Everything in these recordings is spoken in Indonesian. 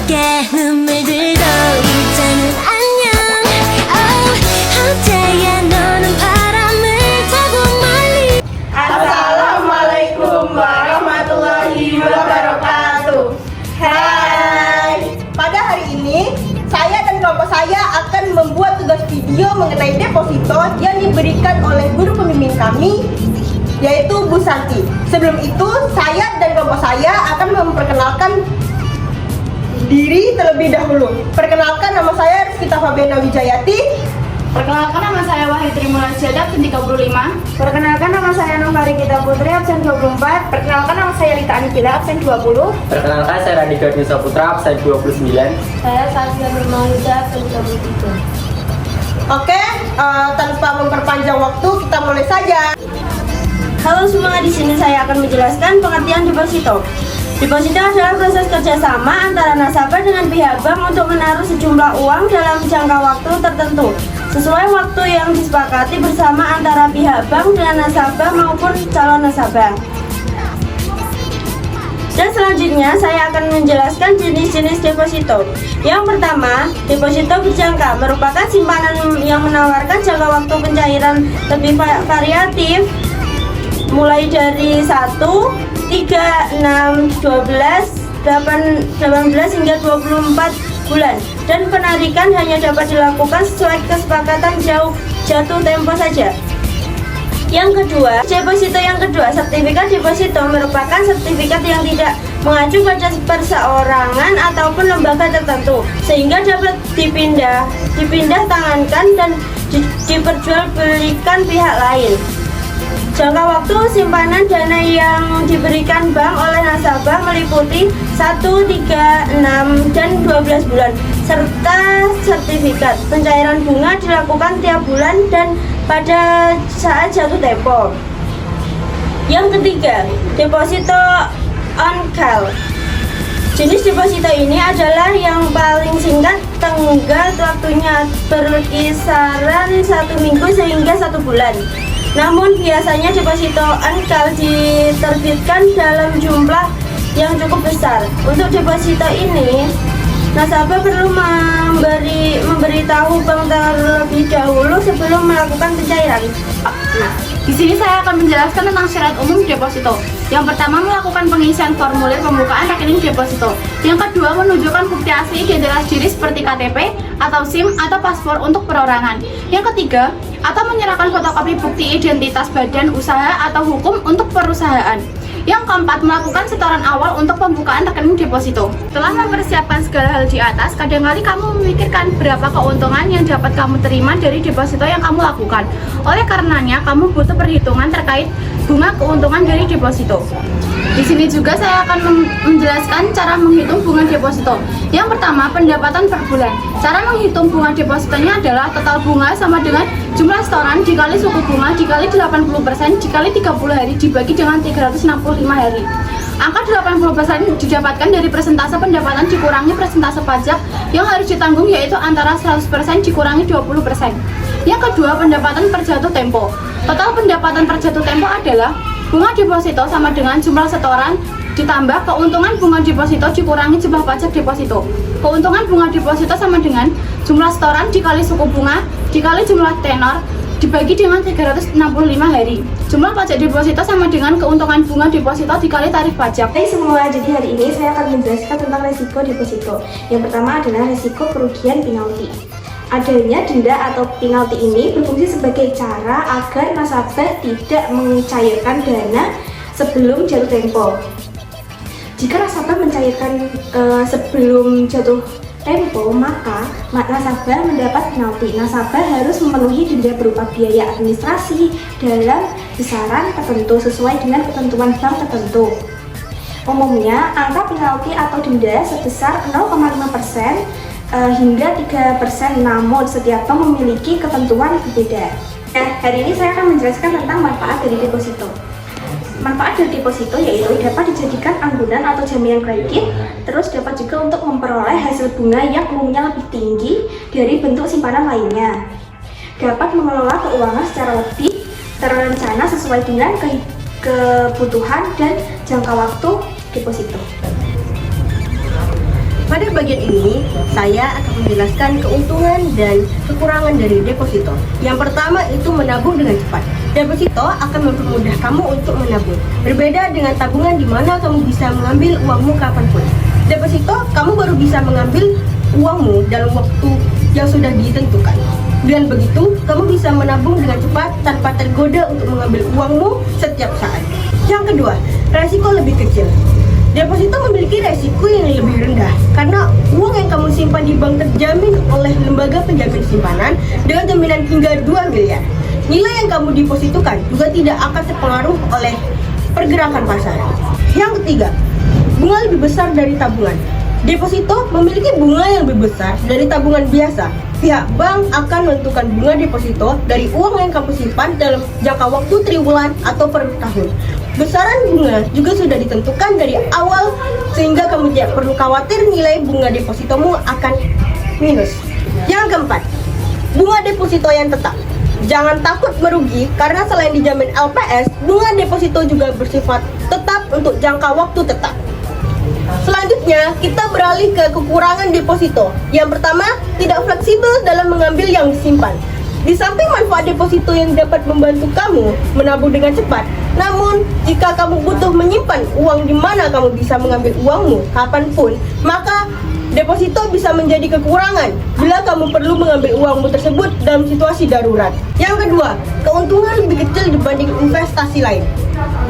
함께 눈물 들고 이제는 안녕. Oh, 어제야 너는 바람을 타고 멀리. Assalamualaikum warahmatullahi wabarakatuh. Hai, pada hari ini saya dan kelompok saya akan membuat tugas video mengenai deposito yang diberikan oleh guru pembimbing kami, yaitu Bu Santi. Sebelum itu, saya dan kelompok saya akan memperkenalkan diri terlebih dahulu. Perkenalkan, nama saya Rizky Fabiana Wijayati. Perkenalkan, nama saya Wahid Trimula Syada, absen 35. Perkenalkan, nama saya Novari Gita Putri, absen 24. Perkenalkan, nama saya Rita Anipila, absen 20. Perkenalkan, saya Radika Dwi Saputra, absen 29. Saya Saskia Bermaulida, absen 23. Oke, tanpa memperpanjang waktu, kita mulai saja. Halo semua, di sini saya akan menjelaskan pengertian deposito. Deposito adalah proses kerjasama antara nasabah dengan pihak bank untuk menaruh sejumlah uang dalam jangka waktu tertentu sesuai waktu yang disepakati bersama antara pihak bank dengan nasabah maupun calon nasabah. Dan selanjutnya saya akan menjelaskan jenis-jenis deposito. Yang pertama, deposito berjangka merupakan simpanan yang menawarkan jangka waktu pencairan lebih variatif, mulai dari 1, 3, 6, 12, 18 hingga 24 bulan, dan penarikan hanya dapat dilakukan sesuai kesepakatan jatuh tempo saja. Yang kedua, deposito yang kedua, sertifikat deposito merupakan sertifikat yang tidak mengacu pada perseorangan ataupun lembaga tertentu, sehingga dapat dipindah tangankan dan diperjualbelikan pihak lain. Jangka waktu simpanan dana yang diberikan bank oleh nasabah meliputi 1, 3, 6, dan 12 bulan, serta sertifikat pencairan bunga dilakukan tiap bulan dan pada saat jatuh tempo. Yang ketiga, deposito on call. Jenis deposito ini adalah yang paling singkat, tenggat waktunya berkisaran 1 minggu hingga 1 bulan. Namun biasanya deposito on call diterbitkan dalam jumlah yang cukup besar. Untuk deposito ini, nasabah perlu memberitahu bank terlebih dahulu sebelum melakukan pencairan. Nah, di sini saya akan menjelaskan tentang syarat umum deposito. Yang pertama, melakukan pengisian formulir pembukaan rekening deposito. Yang kedua, menunjukkan bukti asli identitas diri seperti KTP atau SIM atau paspor untuk perorangan. Yang ketiga, atau menyerahkan fotokopi bukti identitas badan usaha atau hukum untuk perusahaan. Yang keempat, melakukan setoran awal untuk pembukaan rekening deposito. Setelah mempersiapkan segala hal di atas, kadangkali kamu memikirkan berapa keuntungan yang dapat kamu terima dari deposito yang kamu lakukan. Oleh karenanya, kamu butuh perhitungan terkait bunga keuntungan dari deposito. Di sini juga saya akan menjelaskan cara menghitung bunga deposito. Yang pertama, pendapatan per bulan. Cara menghitung bunga depositonya adalah total bunga sama dengan jumlah setoran dikali suku bunga dikali 80% dikali 30 hari dibagi dengan 365 hari. Angka 80% didapatkan dari persentase pendapatan dikurangi persentase pajak yang harus ditanggung, yaitu antara 100% dikurangi 20%. Yang kedua, pendapatan per jatuh tempo. Total pendapatan per jatuh tempo adalah bunga deposito sama dengan jumlah setoran ditambah keuntungan bunga deposito dikurangi jumlah pajak deposito. Keuntungan bunga deposito sama dengan jumlah setoran dikali suku bunga dikali jumlah tenor dibagi dengan 365 hari. Jumlah pajak deposito sama dengan keuntungan bunga deposito dikali tarif pajak. Hai semua, jadi hari ini saya akan menjelaskan tentang resiko deposito. Yang pertama adalah resiko kerugian penalti. Adanya denda atau penalti ini berfungsi sebagai cara agar nasabah tidak mencairkan dana sebelum jatuh tempo. Jika nasabah mencairkan sebelum jatuh tempo, maka nasabah mendapat penalti. Nasabah harus memenuhi denda berupa biaya administrasi dalam besaran tertentu sesuai dengan ketentuan bank tertentu. Umumnya, angka penalti atau denda sebesar 0,5% hingga 3%, namun setiap bank memiliki ketentuan berbeda. Nah, hari ini saya akan menjelaskan tentang manfaat dari deposito. Manfaat dari deposito yaitu dapat dijadikan anggunan atau jaminan kredit, terus dapat juga untuk memperoleh hasil bunga yang umumnya lebih tinggi dari bentuk simpanan lainnya. Dapat mengelola keuangan secara lebih terencana sesuai dengan kebutuhan dan jangka waktu deposito. Pada bagian ini, saya akan menjelaskan keuntungan dan kekurangan dari deposito. Yang pertama itu menabung dengan cepat. Deposito akan mempermudah kamu untuk menabung. Berbeda dengan tabungan di mana kamu bisa mengambil uangmu kapanpun. Deposito, kamu baru bisa mengambil uangmu dalam waktu yang sudah ditentukan. Dengan begitu, kamu bisa menabung dengan cepat tanpa tergoda untuk mengambil uangmu setiap saat. Yang kedua, resiko lebih kecil. Deposito memiliki resiko yang lebih rendah karena uang yang kamu simpan di bank terjamin oleh lembaga penjamin simpanan dengan jaminan hingga 2 miliar. Nilai yang kamu depositokan juga tidak akan terpengaruh oleh pergerakan pasar. Yang ketiga, bunga lebih besar dari tabungan. Deposito memiliki bunga yang lebih besar dari tabungan biasa. Pihak bank akan menentukan bunga deposito dari uang yang kamu simpan dalam jangka waktu triwulan atau per tahun. Besaran bunga juga sudah ditentukan dari awal sehingga kamu tidak perlu khawatir nilai bunga depositomu akan minus. Yang keempat, bunga deposito yang tetap. Jangan takut merugi karena selain dijamin LPS, bunga deposito juga bersifat tetap untuk jangka waktu tetap. Selanjutnya, kita beralih ke kekurangan deposito. Yang pertama, tidak fleksibel dalam mengambil yang disimpan. Di samping manfaat deposito yang dapat membantu kamu menabung dengan cepat, namun jika kamu butuh menyimpan uang di mana kamu bisa mengambil uangmu kapanpun, maka deposito bisa menjadi kekurangan bila kamu perlu mengambil uangmu tersebut dalam situasi darurat. Yang kedua, keuntungan lebih kecil dibanding investasi lain.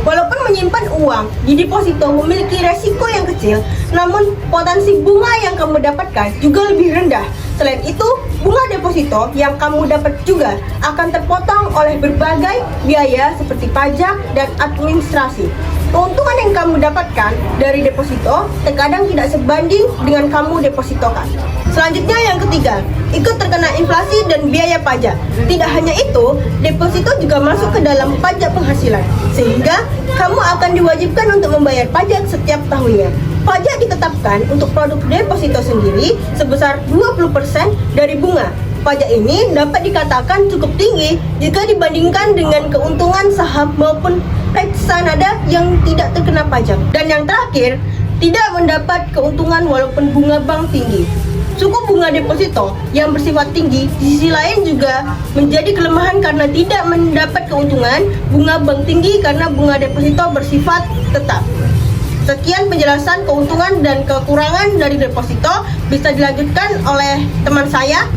Walaupun menyimpan uang di deposito memiliki resiko yang kecil, namun potensi bunga yang kamu dapatkan juga lebih rendah. Selain itu, bunga deposito yang kamu dapat juga akan terpotong oleh berbagai biaya seperti pajak dan administrasi. Keuntungan yang kamu dapatkan dari deposito terkadang tidak sebanding dengan kamu depositokan. Selanjutnya yang ketiga, ikut terkena inflasi dan biaya pajak. Tidak hanya itu, deposito juga masuk ke dalam pajak penghasilan, sehingga kamu akan diwajibkan untuk membayar pajak setiap tahunnya. Pajak ditetapkan untuk produk deposito sendiri sebesar 20% dari bunga. Pajak ini dapat dikatakan cukup tinggi jika dibandingkan dengan keuntungan saham maupun reksadana yang tidak terkena pajak. Dan yang terakhir, tidak mendapat keuntungan walaupun bunga bank tinggi. Suku bunga deposito yang bersifat tinggi di sisi lain juga menjadi kelemahan karena tidak mendapat keuntungan bunga bank tinggi karena bunga deposito bersifat tetap. Sekian penjelasan keuntungan dan kekurangan dari deposito, bisa dilanjutkan oleh teman saya.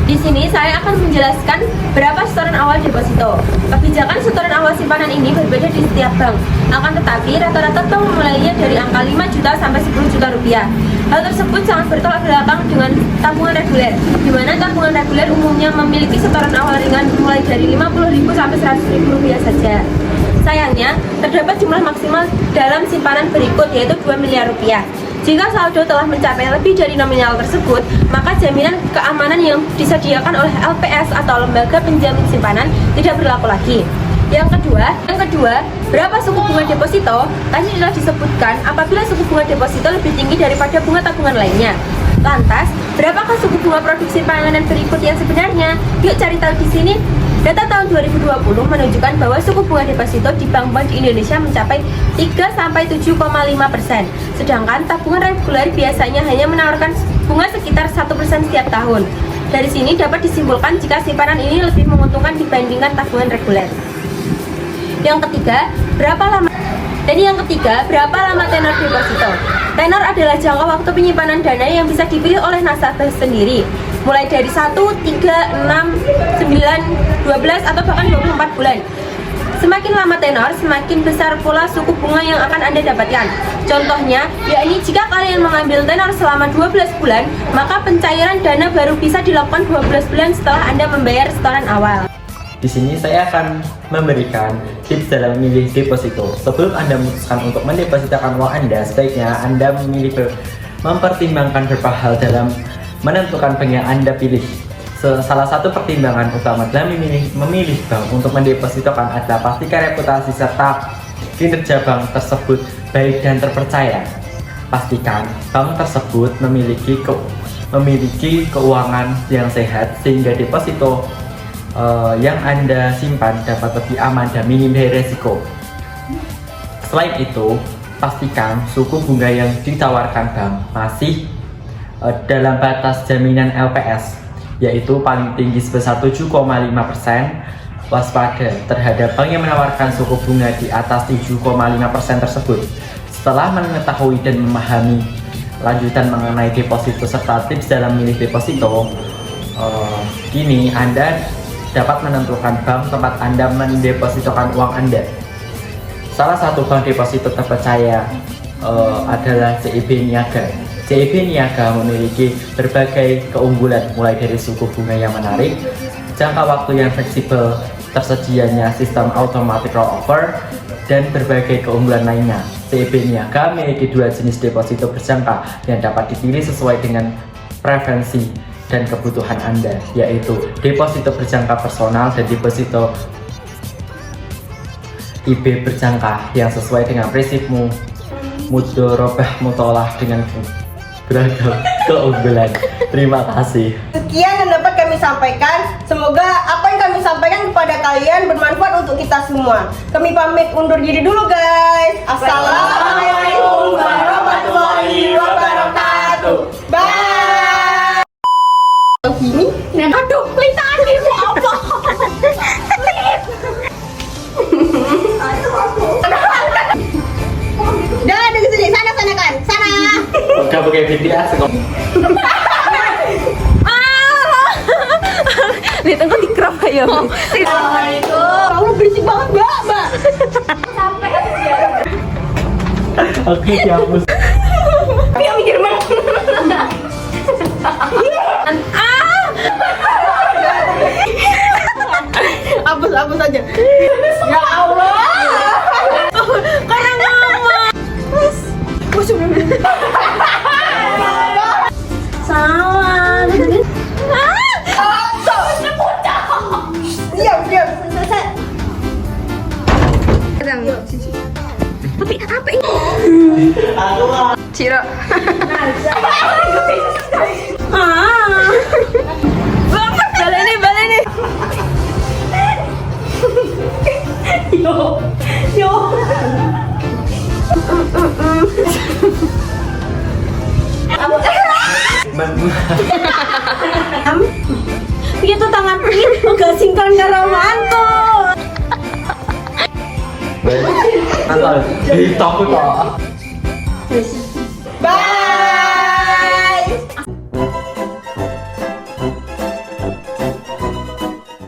Di sini saya akan menjelaskan berapa setoran awal deposito. Kebijakan setoran awal simpanan ini berbeda di setiap bank. Akan tetapi rata-rata bank memulainya dari angka 5 juta sampai 10 juta rupiah. Hal tersebut sangat bertolak belakang dengan tabungan reguler, di mana tabungan reguler umumnya memiliki setoran awal ringan mulai dari 50.000 sampai 100.000 rupiah saja. Sayangnya, terdapat jumlah maksimal dalam simpanan berikut yaitu 2 miliar rupiah. Jika saldo telah mencapai lebih dari nominal tersebut, maka jaminan keamanan yang disediakan oleh LPS atau lembaga penjamin simpanan tidak berlaku lagi. Yang kedua, berapa suku bunga deposito? Tadi telah disebutkan apabila suku bunga deposito lebih tinggi daripada bunga tabungan lainnya. Lantas, berapakah suku bunga produk simpanan berikut yang sebenarnya? Yuk cari tahu di sini. Data tahun 2020 menunjukkan bahwa suku bunga deposito di bank-bank di Indonesia mencapai 3-7,5%, sedangkan tabungan reguler biasanya hanya menawarkan bunga sekitar 1% setiap tahun. Dari sini dapat disimpulkan jika simpanan ini lebih menguntungkan dibandingkan tabungan reguler. Yang ketiga, berapa lama tenor deposito? Tenor adalah jangka waktu penyimpanan dana yang bisa dipilih oleh nasabah sendiri, mulai dari 1, 3, 6, 9, 12, atau bahkan 24 bulan. Semakin lama tenor, semakin besar pula suku bunga yang akan Anda dapatkan. Contohnya, yakni jika kalian mengambil tenor selama 12 bulan, maka pencairan dana baru bisa dilakukan 12 bulan setelah Anda membayar setoran awal. Di sini saya akan memberikan tips dalam memilih deposito. Sebelum Anda memutuskan untuk mendepositokan uang Anda, sebaiknya Anda mempertimbangkan beberapa hal dalam menentukan bank yang Anda pilih. Salah satu pertimbangan utama dalam memilih bank untuk mendepositokan adalah pastikan reputasi serta kinerja bank tersebut baik dan terpercaya. Pastikan bank tersebut memiliki keuangan yang sehat sehingga deposito yang Anda simpan dapat lebih aman dan minim resiko. Selain itu, pastikan suku bunga yang ditawarkan bank masih dalam batas jaminan LPS, yaitu paling tinggi sebesar 7,5%. Waspada terhadap bank yang menawarkan suku bunga di atas 7,5% tersebut. Setelah mengetahui dan memahami lanjutan mengenai deposito serta tips dalam memilih deposito, kini Anda dapat menentukan bank tempat Anda mendepositokan uang Anda. Salah satu bank deposito terpercaya adalah CIB Niaga. CIB Niaga memiliki berbagai keunggulan, mulai dari suku bunga yang menarik, jangka waktu yang fleksibel, tersedianya sistem automatic rollover, dan berbagai keunggulan lainnya. CIB Niaga memiliki dua jenis deposito berjangka yang dapat dipilih sesuai dengan preferensi dan kebutuhan Anda, yaitu deposito berjangka personal dan deposito IB berjangka yang sesuai dengan prinsipmu mudorobah mutolah dengan beragam keunggulan. Terima kasih. Sekian yang dapat kami sampaikan. Semoga apa yang kami sampaikan kepada kalian bermanfaat untuk kita semua. Kami pamit undur diri dulu guys. Assalamualaikum warahmatullahi wabarakatuh. Bye. Ini Aduh, lintahan dirimu apa? Jangan di sini, sana kan, sana. Udah pakai video kok. Lihat aku di crop ayo. Assalamualaikum. Kamu berisik banget mbak. Oke, dihapus. Dia mikir banget. Hapus aja. Ya Allah. Karena mama. Salah. Diam. Selesai. Tapi apa ini? Ciro. Balik nih. Yo. Itu tangan ini enggak singkran karawanku. Nanti, takut kok.